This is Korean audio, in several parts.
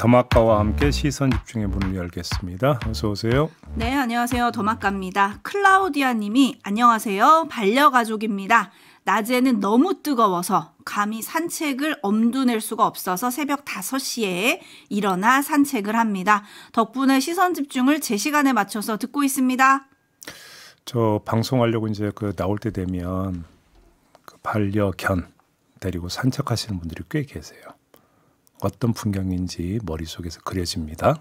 더마카와 함께 시선 집중의 문을 열겠습니다. 어서 오세요. 네, 안녕하세요. 더마카입니다. 클라우디아 님이 안녕하세요. 반려가족입니다. 낮에는 너무 뜨거워서 감히 산책을 엄두 낼 수가 없어서 새벽 5시에 일어나 산책을 합니다. 덕분에 시선 집중을 제 시간에 맞춰서 듣고 있습니다. 저 방송하려고 이제 나올 때 되면 반려견 데리고 산책하시는 분들이 꽤 계세요. 어떤 풍경인지 머릿속에서 그려집니다.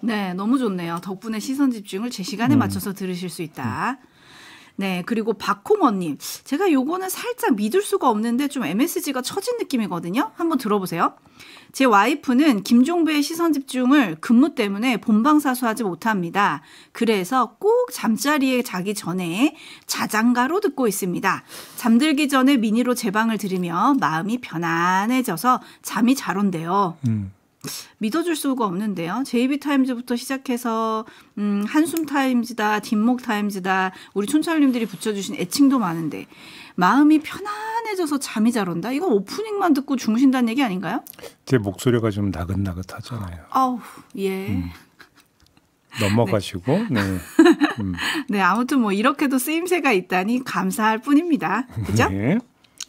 네, 너무 좋네요. 덕분에 시선 집중을 제 시간에 맞춰서 들으실 수 있다. 네, 그리고 박홍원님. 제가 요거는 살짝 믿을 수가 없는데 좀 MSG가 처진 느낌이거든요. 한번 들어보세요. 제 와이프는 김종배의 시선 집중을 근무 때문에 본방사수하지 못합니다. 그래서 꼭 잠자리에 자기 전에 자장가로 듣고 있습니다. 잠들기 전에 미니로 제 방을 들으며 마음이 편안해져서 잠이 잘 온대요. 믿어줄 수가 없는데요. JB타임즈부터 시작해서 한숨타임즈다, 뒷목타임즈다, 우리 촌철님들이 붙여주신 애칭도 많은데 마음이 편안해져서 잠이 잘 온다? 이거 오프닝만 듣고 주무신다는 얘기 아닌가요? 제 목소리가 좀 나긋나긋하잖아요. 아우, 예. 넘어가시고. 네. 네, 아무튼 뭐 이렇게도 쓰임새가 있다니 감사할 뿐입니다. 그죠? 네.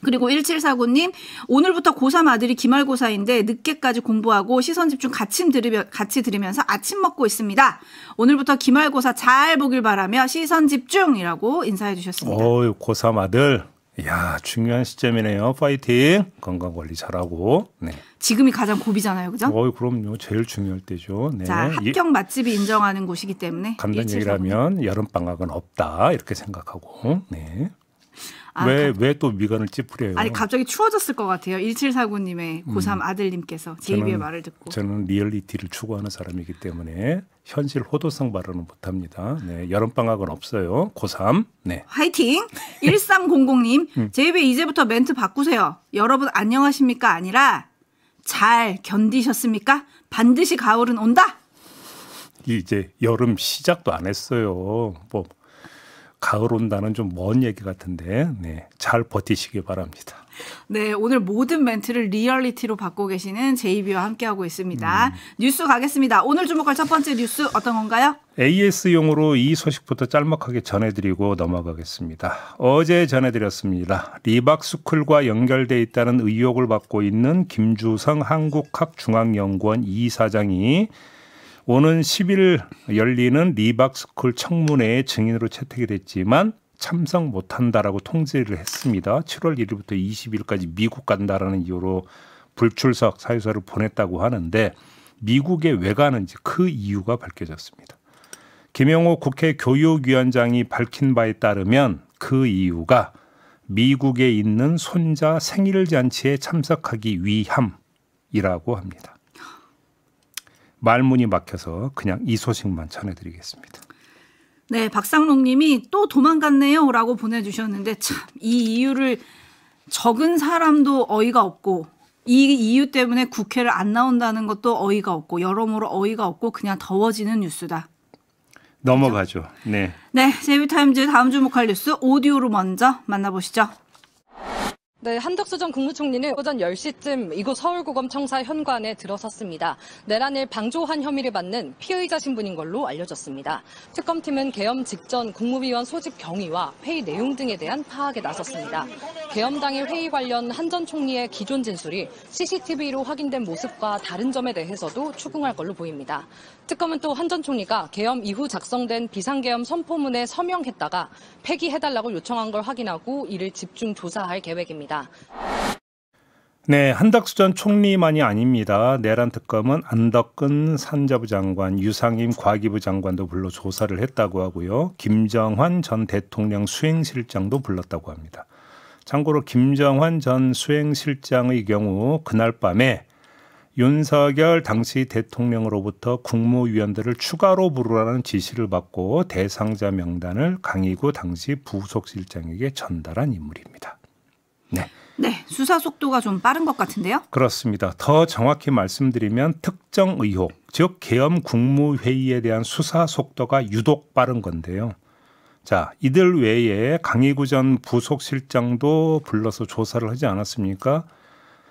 그리고 1749님, 오늘부터 고3 아들이 기말고사인데 늦게까지 공부하고 시선집중 같이 들으면서 아침 먹고 있습니다. 오늘부터 기말고사 잘 보길 바라며 시선집중이라고 인사해 주셨습니다. 고3 아들. 이야, 중요한 시점이네요. 파이팅. 건강관리 잘하고. 네. 지금이 가장 고비잖아요. 그죠? 그럼요. 제일 중요할 때죠. 네. 자, 합격 맛집이 인정하는 곳이기 때문에. 간단히 얘기를 하면 여름방학은 없다. 이렇게 생각하고. 네. 왜 또 미간을 찌푸려요? 아니 갑자기 추워졌을 것 같아요. 1749님의 고3 아들님께서 제이비의 말을 듣고. 저는 리얼리티를 추구하는 사람이기 때문에 현실 호도성 발언은 못합니다. 네, 여름방학은 없어요. 고3. 네. 화이팅! 1300님 제이비 이제부터 멘트 바꾸세요. 여러분 안녕하십니까? 아니라 잘 견디셨습니까? 반드시 가을은 온다. 이제 여름 시작도 안 했어요. 가을 온다는 좀 먼 얘기 같은데 잘 버티시기 바랍니다. 네, 오늘 모든 멘트를 리얼리티로 받고 계시는 제이비와 함께하고 있습니다. 뉴스 가겠습니다. 오늘 주목할 첫 번째 뉴스 어떤 건가요? AS용으로 이 소식부터 짤막하게 전해드리고 넘어가겠습니다. 어제 전해드렸습니다. 리박스쿨과 연결돼 있다는 의혹을 받고 있는 김주성 한국학중앙연구원 이사장이 오는 10일 열리는 리박스쿨 청문회에 증인으로 채택이 됐지만 참석 못한다라고 통지를 했습니다. 7월 1일부터 20일까지 미국 간다라는 이유로 불출석 사유서를 보냈다고 하는데 미국에 왜 가는지 그 이유가 밝혀졌습니다. 김영호 국회 교육위원장이 밝힌 바에 따르면 그 이유가 미국에 있는 손자 생일잔치에 참석하기 위함이라고 합니다. 말문이 막혀서 그냥 이 소식만 전해드리겠습니다. 네, 박상록 님이 또 도망갔네요 라고 보내주셨는데 참 이 이유를 적은 사람도 어이가 없고 이 이유 때문에 국회를 안 나온다는 것도 어이가 없고 여러모로 어이가 없고 그냥 더워지는 뉴스다. 넘어가죠. 네. 네, 제이비타임즈 다음 주목할 뉴스 오디오로 먼저 만나보시죠. 네, 한덕수 전 국무총리는 오전 10시쯤 이곳 서울고검 청사 현관에 들어섰습니다. 내란을 방조한 혐의를 받는 피의자 신분인 걸로 알려졌습니다. 특검팀은 계엄 직전 국무위원 소집 경위와 회의 내용 등에 대한 파악에 나섰습니다. 계엄 당일 회의 관련 한 전 총리의 기존 진술이 CCTV로 확인된 모습과 다른 점에 대해서도 추궁할 걸로 보입니다. 특검은 또 한 전 총리가 계엄 이후 작성된 비상계엄 선포문에 서명했다가 폐기해달라고 요청한 걸 확인하고 이를 집중 조사할 계획입니다. 네, 한덕수 전 총리만이 아닙니다. 내란 특검은 안덕근 산자부 장관, 유상임 과기부 장관도 불러 조사를 했다고 하고요. 김정환 전 대통령 수행실장도 불렀다고 합니다. 참고로 김정환 전 수행실장의 경우 그날 밤에 윤석열 당시 대통령으로부터 국무위원들을 추가로 부르라는 지시를 받고 대상자 명단을 강희구 당시 부속실장에게 전달한 인물입니다. 네, 수사 속도가 좀 빠른 것 같은데요? 그렇습니다. 더 정확히 말씀드리면 특정 의혹, 즉 계엄 국무회의에 대한 수사 속도가 유독 빠른 건데요. 자, 이들 외에 강희구 전 부속실장도 불러서 조사를 하지 않았습니까?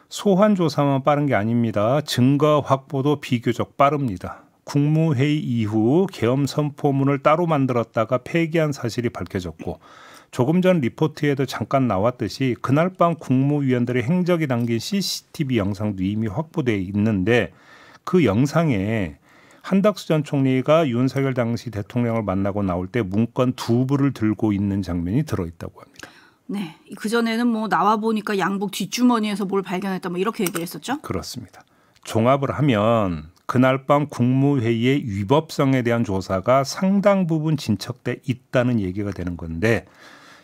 소환 조사만 빠른 게 아닙니다. 증거 확보도 비교적 빠릅니다. 국무회의 이후 계엄 선포문을 따로 만들었다가 폐기한 사실이 밝혀졌고 조금 전 리포트에도 잠깐 나왔듯이 그날 밤 국무위원들의 행적이 담긴 CCTV 영상도 이미 확보되어 있는데 그 영상에 한덕수 전 총리가 윤석열 당시 대통령을 만나고 나올 때 문건 2부를 들고 있는 장면이 들어있다고 합니다. 네, 그전에는 뭐 나와 보니까 양복 뒷주머니에서 뭘 발견했다 뭐 이렇게 얘기를 했었죠? 그렇습니다. 종합을 하면 그날 밤 국무회의의 위법성에 대한 조사가 상당 부분 진척돼 있다는 얘기가 되는 건데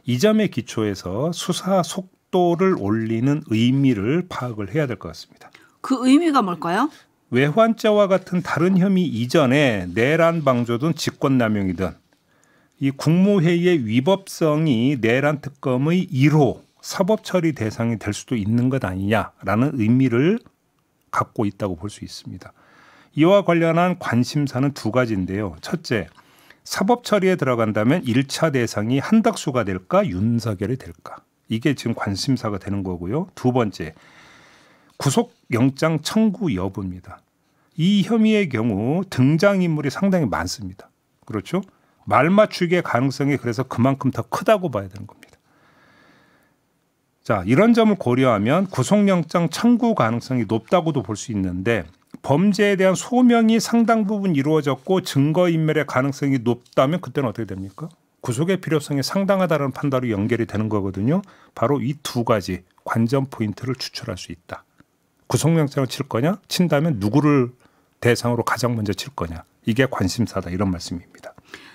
이 점에 기초해서 수사 속도를 올리는 의미를 파악을 해야 될 것 같습니다. 그 의미가 뭘까요? 외환죄와 같은 다른 혐의 이전에 내란 방조든 직권남용이든 이 국무회의의 위법성이 내란 특검의 1호 사법 처리 대상이 될 수도 있는 것 아니냐라는 의미를 갖고 있다고 볼 수 있습니다. 이와 관련한 관심사는 2가지인데요. 첫째, 사법 처리에 들어간다면 1차 대상이 한덕수가 될까 윤석열이 될까? 이게 지금 관심사가 되는 거고요. 2번째, 구속영장 청구 여부입니다. 이 혐의의 경우 등장인물이 상당히 많습니다. 그렇죠? 말 맞추기의 가능성이 그래서 그만큼 더 크다고 봐야 되는 겁니다. 자, 이런 점을 고려하면 구속영장 청구 가능성이 높다고도 볼 수 있는데 범죄에 대한 소명이 상당 부분 이루어졌고 증거인멸의 가능성이 높다면 그때는 어떻게 됩니까? 구속의 필요성이 상당하다는 판단으로 연결이 되는 거거든요. 바로 이 2가지 관전 포인트를 추출할 수 있다. 구속영장을 칠 거냐? 친다면 누구를 대상으로 가장 먼저 칠 거냐? 이게 관심사다 이런 말씀입니다.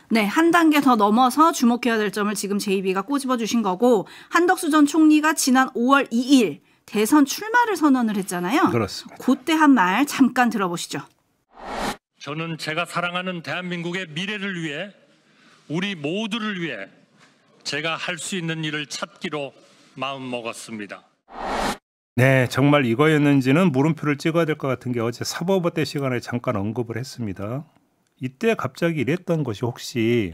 네, 한 단계 더 넘어서 주목해야 될 점을 지금 JB가 꼬집어 주신 거고 한덕수 전 총리가 지난 5월 2일 대선 출마를 선언을 했잖아요. 그렇습니다. 그때 한 말 잠깐 들어보시죠. 저는 제가 사랑하는 대한민국의 미래를 위해 우리 모두를 위해 제가 할 수 있는 일을 찾기로 마음먹었습니다. 네, 정말 이거였는지는 물음표를 찍어야 될 것 같은 게 어제 사법어때 시간에 잠깐 언급을 했습니다. 이때 갑자기 이랬던 것이 혹시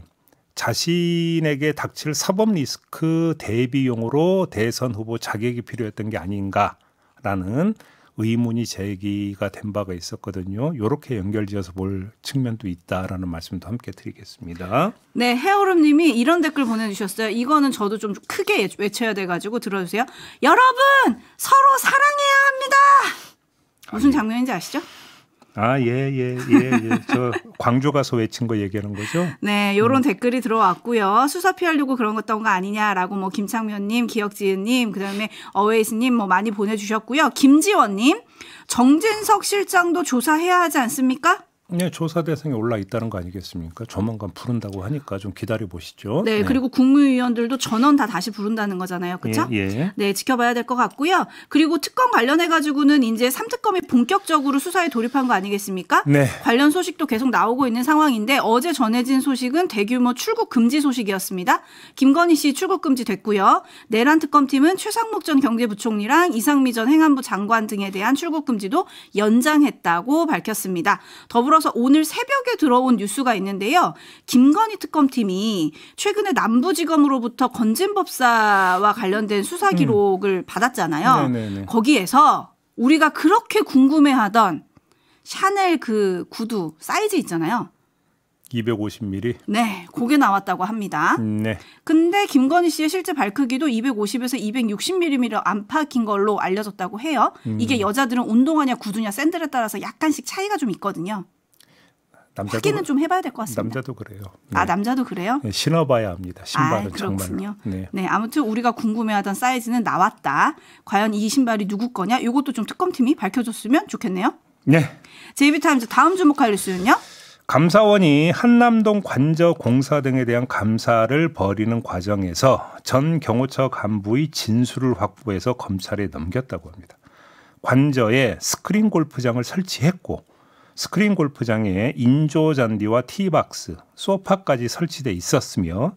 자신에게 닥칠 사법 리스크 대비용으로 대선 후보 자격이 필요했던 게 아닌가라는 의문이 제기가 된 바가 있었거든요. 이렇게 연결지어서 볼 측면도 있다라는 말씀도 함께 드리겠습니다. 네, 해오름님이 이런 댓글 보내주셨어요. 이거는 저도 좀 크게 외쳐야 돼가지고 들어주세요. 여러분 서로 사랑해야 합니다. 무슨 장면인지 아시죠? 예. 저 광주 가서 외친 거 얘기하는 거죠? 네, 요런 댓글이 들어왔고요. 수사 피하려고 그런 거 아니냐라고 뭐 김창면님, 기억지은님, 그다음에 어웨이스님 뭐 많이 보내주셨고요. 김지원님, 정진석 실장도 조사해야 하지 않습니까? 네, 조사 대상에 올라 있다는 거 아니겠습니까? 조만간 부른다고 하니까 좀 기다려 보시죠. 네, 그리고 국무위원들도 전원 다 다시 부른다는 거잖아요. 그렇죠? 예. 네, 지켜봐야 될 것 같고요. 그리고 특검 관련해 가지고는 이제 3특검이 본격적으로 수사에 돌입한 거 아니겠습니까? 네. 관련 소식도 계속 나오고 있는 상황인데 어제 전해진 소식은 대규모 출국 금지 소식이었습니다. 김건희 씨 출국 금지 됐고요. 내란 특검팀은 최상목 전 경제부총리랑 이상미 전 행안부 장관 등에 대한 출국 금지도 연장했다고 밝혔습니다. 더불어서 오늘 새벽에 들어온 뉴스가 있는데요. 김건희 특검팀이 최근에 남부지검으로부터 건진법사와 관련된 수사 기록을 받았잖아요. 네네네. 거기에서 우리가 그렇게 궁금해하던 샤넬 그 구두 사이즈 있잖아요. 250mm. 네, 그게 나왔다고 합니다. 네. 근데 김건희 씨의 실제 발크기도 250에서 260mm 안팎인 걸로 알려졌다고 해요. 이게 여자들은 운동화냐 구두냐 샌들에 따라서 약간씩 차이가 좀 있거든요. 확인은 좀 해봐야 될 것 같습니다. 남자도 그래요. 네. 아, 남자도 그래요? 네, 신어봐야 합니다. 신발은 그렇군요. 정말로. 네, 아무튼 우리가 궁금해하던 사이즈는 나왔다. 과연 이 신발이 누구 거냐? 이것도 좀 특검팀이 밝혀줬으면 좋겠네요. 네. JB타임즈 다음 주목할 뉴스는요? 감사원이 한남동 관저 공사 등에 대한 감사를 벌이는 과정에서 전 경호처 간부의 진술을 확보해서 검찰에 넘겼다고 합니다. 관저에 스크린 골프장을 설치했고 스크린 골프장에 인조잔디와 티박스, 소파까지 설치돼 있었으며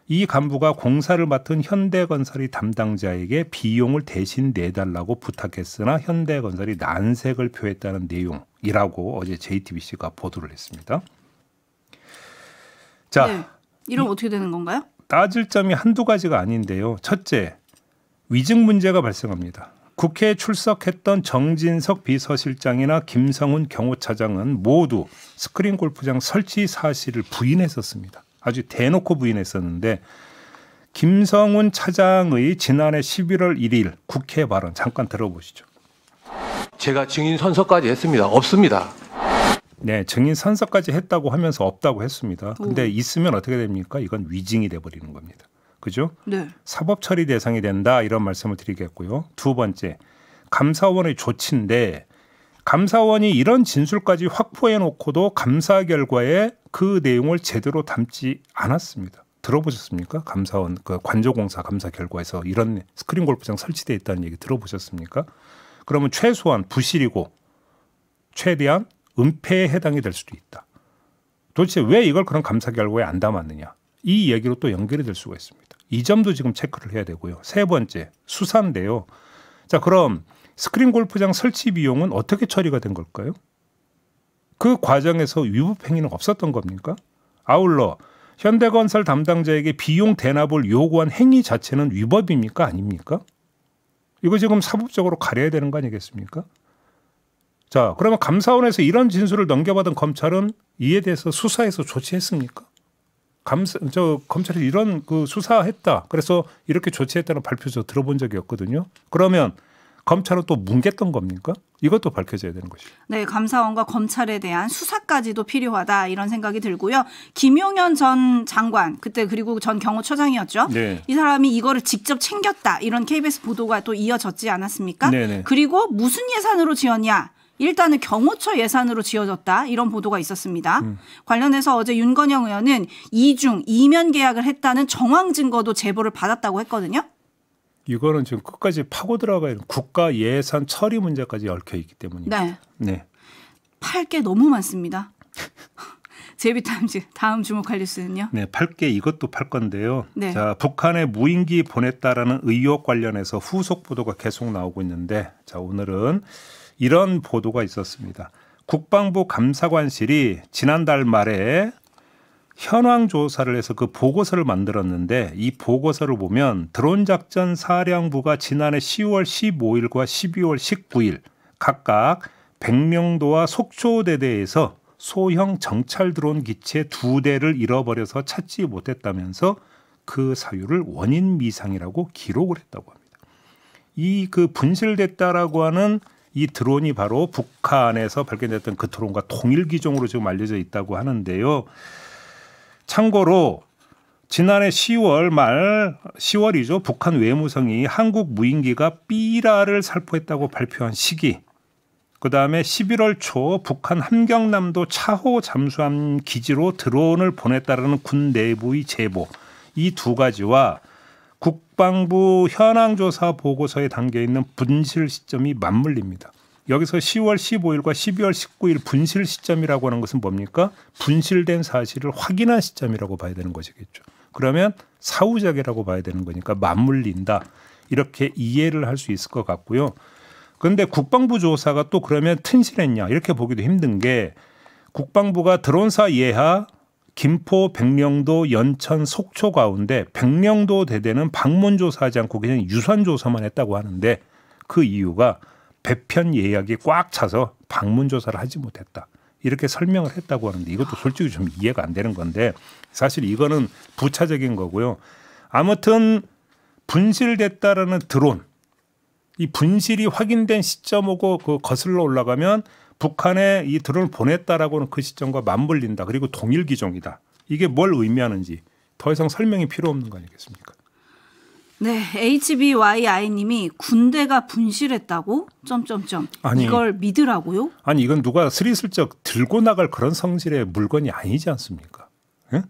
이 간부가 공사를 맡은 현대건설의 담당자에게 비용을 대신 내달라고 부탁했으나 현대건설이 난색을 표했다는 내용이라고 어제 JTBC가 보도를 했습니다. 자, 네, 이러면 어떻게 되는 건가요? 따질 점이 한두 가지가 아닌데요. 첫째, 위증 문제가 발생합니다. 국회에 출석했던 정진석 비서실장이나 김성훈 경호차장은 모두 스크린 골프장 설치 사실을 부인했었습니다. 아주 대놓고 부인했었는데 김성훈 차장의 지난해 11월 1일 국회 발언 잠깐 들어보시죠. 제가 증인 선서까지 했습니다. 없습니다. 네, 증인 선서까지 했다고 하면서 없다고 했습니다. 근데 있으면 어떻게 됩니까? 이건 위증이 돼버리는 겁니다. 그죠? 네. 사법 처리 대상이 된다 이런 말씀을 드리겠고요. 두 번째, 감사원의 조치인데 감사원이 이런 진술까지 확보해 놓고도 감사 결과에 그 내용을 제대로 담지 않았습니다. 들어보셨습니까? 감사원 그 관조공사 감사 결과에서 이런 스크린 골프장 설치되어 있다는 얘기 들어보셨습니까? 그러면 최소한 부실이고 최대한 은폐에 해당이 될 수도 있다. 도대체 왜 이걸 그런 감사 결과에 안 담았느냐? 이 얘기로 또 연결이 될 수가 있습니다. 이 점도 지금 체크를 해야 되고요. 세 번째, 수사인데요. 자, 그럼 스크린 골프장 설치 비용은 어떻게 처리가 된 걸까요? 그 과정에서 위법행위는 없었던 겁니까? 아울러 현대건설 담당자에게 비용 대납을 요구한 행위 자체는 위법입니까? 아닙니까? 이거 지금 사법적으로 가려야 되는 거 아니겠습니까? 자, 그러면 감사원에서 이런 진술을 넘겨받은 검찰은 이에 대해서 수사해서 조치했습니까? 검찰이 이런 그 수사했다. 그래서 이렇게 조치했다는 발표 저 들어본 적이 없거든요. 그러면 검찰은 또 뭉갰던 겁니까? 이것도 밝혀져야 되는 것이죠. 네, 감사원과 검찰에 대한 수사까지도 필요하다 이런 생각이 들고요. 김용현 전 장관 그때 그리고 전 경호처장이었죠. 네. 이 사람이 이거를 직접 챙겼다 이런 KBS 보도가 또 이어졌지 않았습니까? 네네. 그리고 무슨 예산으로 지었냐? 일단은 경호처 예산으로 지어졌다 이런 보도가 있었습니다. 관련해서 어제 윤건영 의원은 이면 계약을 했다는 정황 증거도 제보를 받았다고 했거든요. 이거는 지금 끝까지 파고 들어가야 국가 예산 처리 문제까지 얽혀 있기 때문입니다. 네. 네. 팔 게 너무 많습니다. 제비타임즈 다음 주목할 뉴스는요. 네, 팔게 이것도 팔 건데요. 네. 자, 북한에 무인기 보냈다라는 의혹 관련해서 후속 보도가 계속 나오고 있는데, 자, 오늘은 이런 보도가 있었습니다. 국방부 감사관실이 지난달 말에 현황 조사를 해서 그 보고서를 만들었는데 이 보고서를 보면 드론 작전 사령부가 지난해 10월 15일과 12월 19일 각각 백령도와 속초대대에서 소형 정찰 드론 기체 2대를 잃어버려서 찾지 못했다면서 그 사유를 원인 미상이라고 기록을 했다고 합니다. 이 그 분실됐다라고 하는 이 드론이 바로 북한에서 발견됐던 그 드론과 동일 기종으로 지금 알려져 있다고 하는데요. 참고로 지난해 10월이죠. 북한 외무성이 한국 무인기가 삐라를 살포했다고 발표한 시기. 그다음에 11월 초 북한 함경남도 차호 잠수함 기지로 드론을 보냈다라는 군 내부의 제보. 이 두 가지와 국방부 현황조사 보고서에 담겨 있는 분실 시점이 맞물립니다. 여기서 10월 15일과 12월 19일 분실 시점이라고 하는 것은 뭡니까? 분실된 사실을 확인한 시점이라고 봐야 되는 것이겠죠. 그러면 사후작용이라고 봐야 되는 거니까 맞물린다. 이렇게 이해를 할 수 있을 것 같고요. 그런데 국방부 조사가 또 그러면 튼실했냐 이렇게 보기도 힘든 게 국방부가 드론사 예하 김포, 백령도, 연천, 속초 가운데 백령도 대대는 방문 조사하지 않고 그냥 유선 조사만 했다고 하는데 그 이유가 배편 예약이 꽉 차서 방문 조사를 하지 못했다. 이렇게 설명을 했다고 하는데 이것도 솔직히 좀 이해가 안 되는 건데 사실 이거는 부차적인 거고요. 아무튼 분실됐다라는 드론 이 분실이 확인된 시점하고 그 거슬러 올라가면 북한에 이 드론을 보냈다라고 하는 그 시점과 맞물린다. 그리고 동일 기종이다. 이게 뭘 의미하는지 더 이상 설명이 필요 없는 거 아니겠습니까? 네, HBYI님이 군대가 분실했다고? 아니, 이걸 믿으라고요? 아니 이건 누가 스리슬쩍 들고 나갈 그런 성질의 물건이 아니지 않습니까? 예?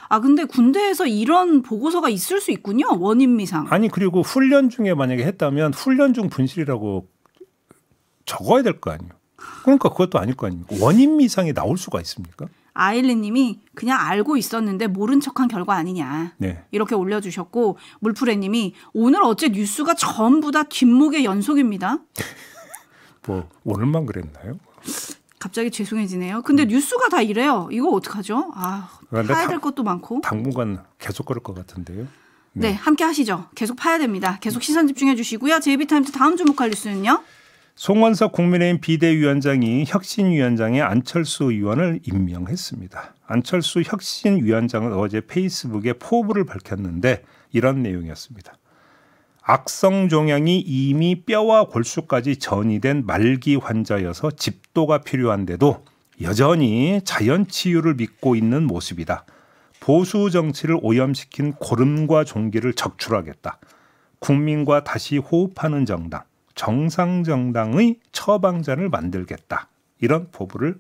아 근데 군대에서 이런 보고서가 있을 수 있군요. 원인 미상. 아니 그리고 훈련 중에 만약에 했다면 훈련 중 분실이라고 적어야 될 거 아니에요. 그러니까 그것도 아닐 거 아닙니까? 원인 미상이 나올 수가 있습니까? 아일리님이 그냥 알고 있었는데 모른 척한 결과 아니냐. 네. 이렇게 올려주셨고 물프레님이 오늘 어째 뉴스가 전부 다 뒷목의 연속입니다. 뭐 오늘만 그랬나요? 갑자기 죄송해지네요. 근데 뉴스가 다 이래요. 이거 어떡하죠? 아, 그런데 파야 될 것도 많고. 당분간 계속 그럴 것 같은데요. 네, 함께 하시죠. 계속 파야 됩니다. 계속 시선 집중해 주시고요. JB타임즈 다음 주목할 뉴스는요. 송원석 국민의힘 비대위원장이 혁신위원장에 안철수 의원을 임명했습니다. 안철수 혁신위원장은 어제 페이스북에 포부를 밝혔는데 이런 내용이었습니다. 악성 종양이 이미 뼈와 골수까지 전이된 말기 환자여서 집도가 필요한데도 여전히 자연치유를 믿고 있는 모습이다. 보수 정치를 오염시킨 고름과 종기를 적출하겠다. 국민과 다시 호흡하는 정당, 정상정당의 처방전을 만들겠다. 이런 포부를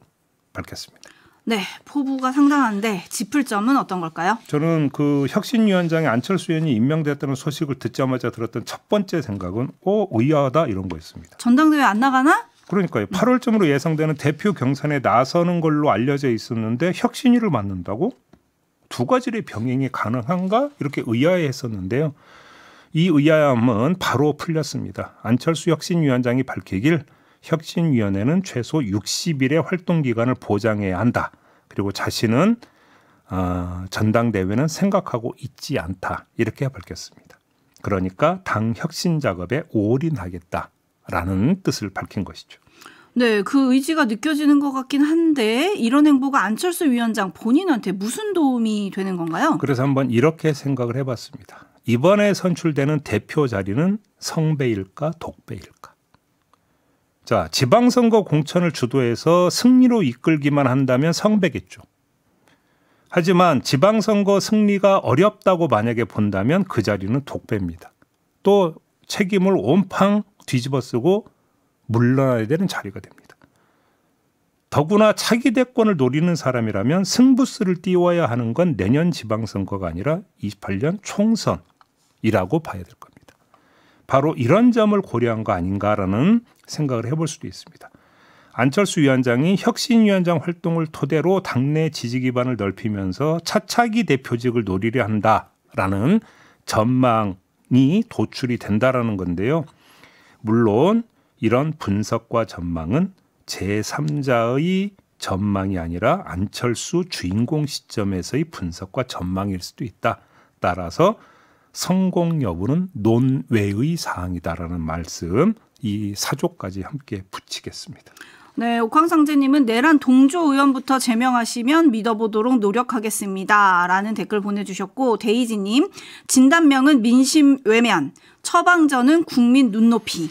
밝혔습니다. 네, 포부가 상당한데 짚을 점은 어떤 걸까요? 저는 그 혁신위원장에 안철수 의원이 임명됐다는 소식을 듣자마자 들었던 첫 번째 생각은 의아하다 이런 거였습니다. 전당대회 안 나가나? 그러니까요. 8월쯤으로 예상되는 대표 경선에 나서는 걸로 알려져 있었는데 혁신위를 맡는다고? 두 가지의 병행이 가능한가? 이렇게 의아해했었는데요. 이 의아함은 바로 풀렸습니다. 안철수 혁신위원장이 밝히길 혁신위원회는 최소 60일의 활동 기간을 보장해야 한다. 그리고 자신은 전당대회는 생각하고 있지 않다. 이렇게 밝혔습니다. 그러니까 당 혁신 작업에 올인하겠다라는 뜻을 밝힌 것이죠. 네, 그 의지가 느껴지는 것 같긴 한데 이런 행보가 안철수 위원장 본인한테 무슨 도움이 되는 건가요? 그래서 한번 이렇게 생각을 해봤습니다. 이번에 선출되는 대표 자리는 성배일까 독배일까? 자, 지방선거 공천을 주도해서 승리로 이끌기만 한다면 성배겠죠. 하지만 지방선거 승리가 어렵다고 만약에 본다면 그 자리는 독배입니다. 또 책임을 온팡 뒤집어쓰고 물러나야 되는 자리가 됩니다. 더구나 차기 대권을 노리는 사람이라면 승부수를 띄워야 하는 건 내년 지방선거가 아니라 28년 총선이라고 봐야 될 겁니다. 바로 이런 점을 고려한 거 아닌가라는 생각을 해볼 수도 있습니다. 안철수 위원장이 혁신위원장 활동을 토대로 당내 지지 기반을 넓히면서 차차기 대표직을 노리려 한다라는 전망이 도출이 된다라는 건데요. 물론 이런 분석과 전망은 제3자의 전망이 아니라 안철수 주인공 시점에서의 분석과 전망일 수도 있다. 따라서 성공 여부는 논외의 사항이다라는 말씀, 이 사조까지 함께 붙이겠습니다. 네, 옥황상제님은 내란 동조 의원부터 제명하시면 믿어보도록 노력하겠습니다. 라는 댓글 보내주셨고, 데이지님, 진단명은 민심 외면, 처방전은 국민 눈높이.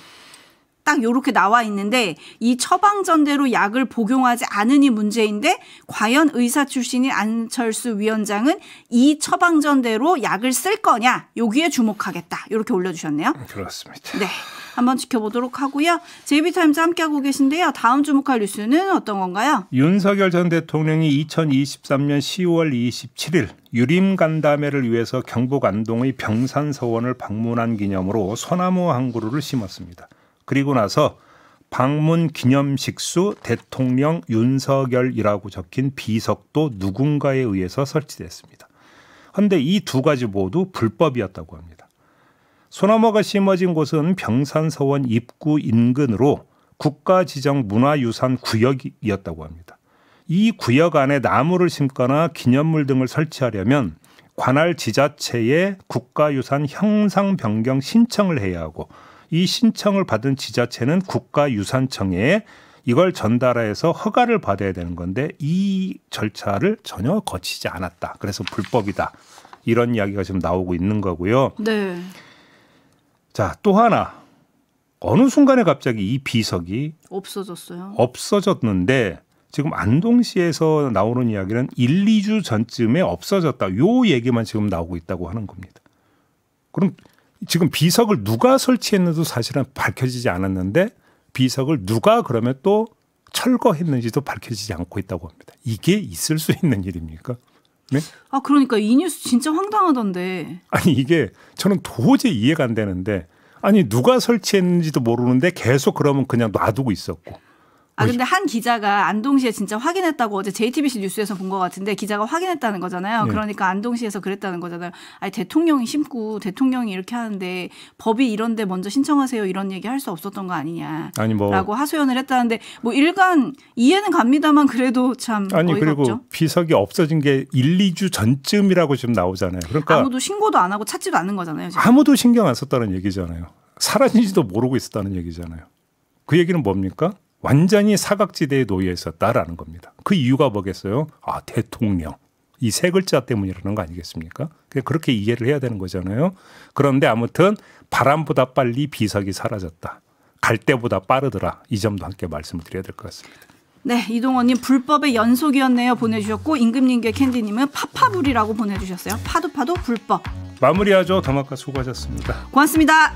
딱 요렇게 나와 있는데 이 처방전대로 약을 복용하지 않으니 문제인데 과연 의사 출신인 안철수 위원장은 이 처방전대로 약을 쓸 거냐 여기에 주목하겠다 이렇게 올려주셨네요. 그렇습니다. 네, 한번 지켜보도록 하고요. JB타임즈 함께하고 계신데요. 다음 주목할 뉴스는 어떤 건가요? 윤석열 전 대통령이 2023년 10월 27일 유림간담회를 위해서 경북 안동의 병산서원을 방문한 기념으로 소나무 한 그루를 심었습니다. 그리고 나서 방문 기념식수 대통령 윤석열이라고 적힌 비석도 누군가에 의해서 설치됐습니다. 그런데 이 두 가지 모두 불법이었다고 합니다. 소나무가 심어진 곳은 병산서원 입구 인근으로 국가지정 문화유산 구역이었다고 합니다. 이 구역 안에 나무를 심거나 기념물 등을 설치하려면 관할 지자체에 국가유산 형상 변경 신청을 해야 하고 이 신청을 받은 지자체는 국가유산청에 이걸 전달해서 허가를 받아야 되는 건데 이 절차를 전혀 거치지 않았다. 그래서 불법이다. 이런 이야기가 지금 나오고 있는 거고요. 네. 자, 또 하나. 어느 순간에 갑자기 이 비석이 없어졌는데 지금 안동시에서 나오는 이야기는 1, 2주 전쯤에 없어졌다. 요 얘기만 지금 나오고 있다고 하는 겁니다. 그럼 지금 비석을 누가 설치했는지도 사실은 밝혀지지 않았는데 비석을 누가 그러면 또 철거했는지도 밝혀지지 않고 있다고 합니다. 이게 있을 수 있는 일입니까? 네? 아, 그러니까 이 뉴스 진짜 황당하던데. 아니 이게 저는 도저히 이해가 안 되는데 아니 누가 설치했는지도 모르는데 계속 그러면 그냥 놔두고 있었고 근데 한 기자가 안동시에 진짜 확인했다고 어제 JTBC 뉴스에서 본 것 같은데 기자가 확인했다는 거잖아요. 네. 그러니까 안동시에서 그랬다는 거잖아요. 아니 대통령이 심고 대통령이 이렇게 하는데 법이 이런데 먼저 신청하세요 이런 얘기 할 수 없었던 거 아니냐. 아니 라고 하소연을 했다는데 뭐 일간 이해는 갑니다만 그래도 참 아니 어이가 그리고 없죠. 비석이 없어진 게 1, 2주 전쯤이라고 지금 나오잖아요. 그러니까 아무도 신고도 안 하고 찾지도 않는 거잖아요. 지금. 아무도 신경 안 썼다는 얘기잖아요. 사라진지도 모르고 있었다는 얘기잖아요. 그 얘기는 뭡니까? 완전히 사각지대에 놓여 있었다라는 겁니다. 그 이유가 뭐겠어요? 대통령. 이 세 글자 때문이라는 거 아니겠습니까? 그렇게 이해를 해야 되는 거잖아요. 그런데 아무튼 바람보다 빨리 비석이 사라졌다. 갈 때보다 빠르더라. 이 점도 함께 말씀을 드려야 될 것 같습니다. 네, 이동원님 불법의 연속이었네요 보내주셨고 임금님께 캔디님은 파파불이라고 보내주셨어요. 파도 불법. 마무리하죠. 더마카 수고하셨습니다. 고맙습니다.